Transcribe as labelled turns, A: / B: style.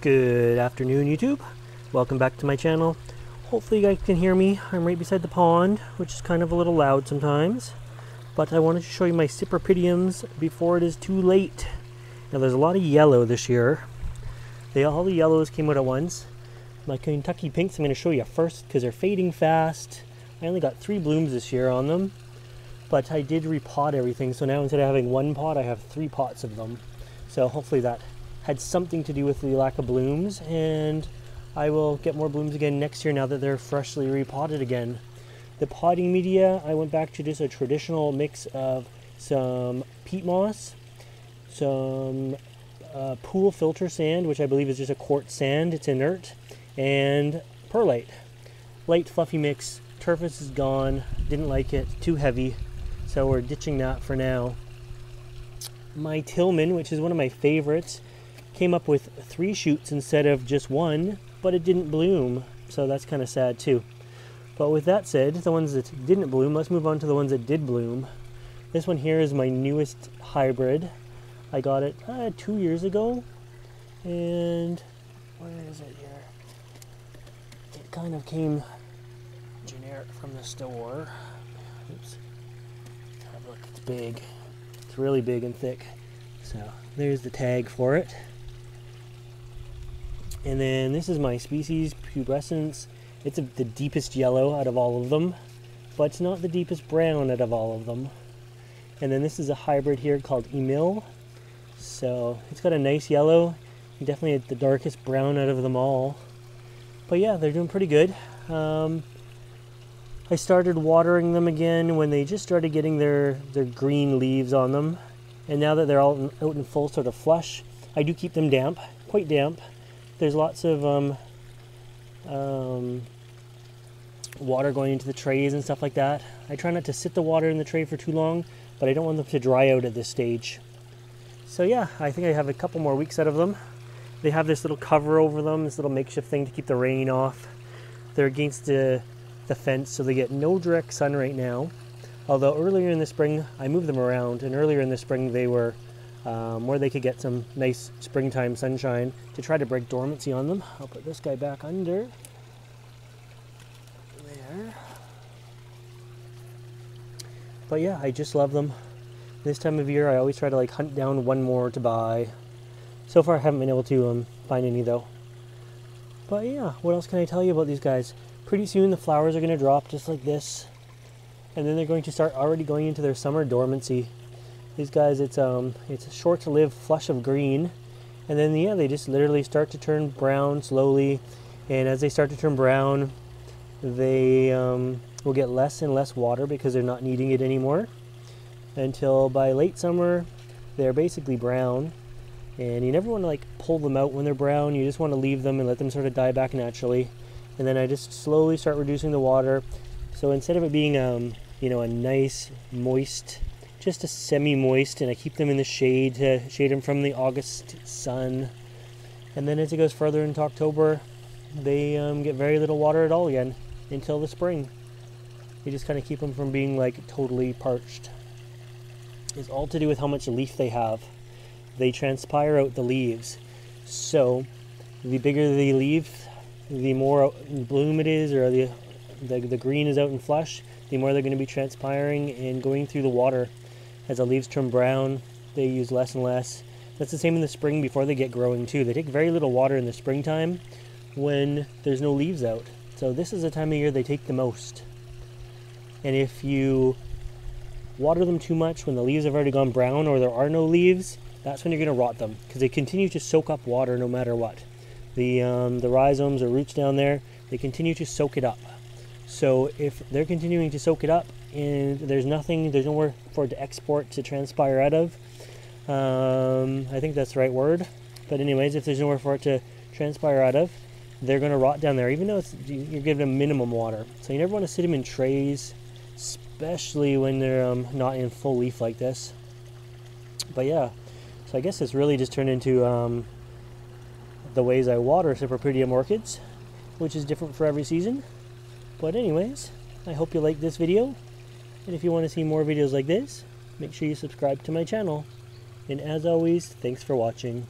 A: Good afternoon, YouTube. Welcome back to my channel. Hopefully you guys can hear me. I'm right beside the pond, which is kind of a little loud sometimes. But I wanted to show you my Cypidediums before it is too late. Now there's a lot of yellow this year. All the yellows came out at once. My Kentucky pinks I'm going to show you first because they're fading fast. I only got 3 blooms this year on them. But I did repot everything, so now instead of having 1 pot, I have 3 pots of them. So hopefully that had something to do with the lack of blooms, and I will get more blooms again next year now that they're freshly repotted again. The potting media, I went back to just a traditional mix of some peat moss, some pool filter sand, which I believe is just a quartz sand, it's inert, and perlite. Light fluffy mix. Turfus is gone, didn't like it, too heavy, so we're ditching that for now. My Tillman, which is one of my favorites, came up with 3 shoots instead of just 1, but it didn't bloom, so that's kind of sad too. But with that said, the ones that didn't bloom, let's move on to the ones that did bloom. This one here is my newest hybrid. I got it 2 years ago, and where is it here? It kind of came generic from the store. Oops. Have a look, it's big. It's really big and thick. So there's the tag for it. And then this is my species pubescens. It's the deepest yellow out of all of them, but it's not the deepest brown out of all of them. And then this is a hybrid here called Emil. So it's got a nice yellow, definitely the darkest brown out of them all. But yeah, they're doing pretty good. I started watering them again when they just started getting their green leaves on them. And now that they're all out in full sort of flush, I do keep them damp, quite damp. There's lots of water going into the trays and stuff like that. I try not to sit the water in the tray for too long, but I don't want them to dry out at this stage. So yeah, I think I have a couple more weeks out of them. They have this little cover over them, this little makeshift thing to keep the rain off. They're against the fence, so they get no direct sun right now. Although earlier in the spring, I moved them around, and earlier in the spring they were where they could get some nice springtime sunshine to try to break dormancy on them. I'll put this guy back under. There. But yeah, I just love them. This time of year, I always try to like hunt down one more to buy. So far, I haven't been able to find any though. But yeah, what else can I tell you about these guys? Pretty soon the flowers are going to drop just like this. And then they're going to start already going into their summer dormancy. These guys, it's a short-lived flush of green, and then yeah, they just literally start to turn brown slowly. And as they start to turn brown, they will get less and less water because they're not needing it anymore. Until by late summer, they're basically brown. And you never want to like pull them out when they're brown. You just want to leave them and let them sort of die back naturally. And then I just slowly start reducing the water. So instead of it being you know, a nice moist, just a semi-moist, and I keep them in the shade to shade them from the August sun. And then as it goes further into October, they get very little water at all again until the spring. You just kind of keep them from being like totally parched. It's all to do with how much leaf they have. They transpire out the leaves. So the bigger the leaf, the more in bloom it is, or the green is out in flush, the more they're going to be transpiring and going through the water. As the leaves turn brown, they use less and less. That's the same in the spring before they get growing too. They take very little water in the springtime when there's no leaves out. So this is the time of year they take the most. And if you water them too much when the leaves have already gone brown or there are no leaves, that's when you're going to rot them, because they continue to soak up water no matter what. The rhizomes or roots down there, they continue to soak it up. So if they're continuing to soak it up and there's nowhere for it to export to transpire out of, I think that's the right word. But anyways, if there's nowhere for it to transpire out of, they're going to rot down there, even though you're giving them minimum water. So you never want to sit them in trays, especially when they're not in full leaf like this. But yeah, so I guess it's really just turned into the ways I water Cypidedium orchids, which is different for every season. But anyways, I hope you liked this video, and if you want to see more videos like this, make sure you subscribe to my channel. And as always, thanks for watching.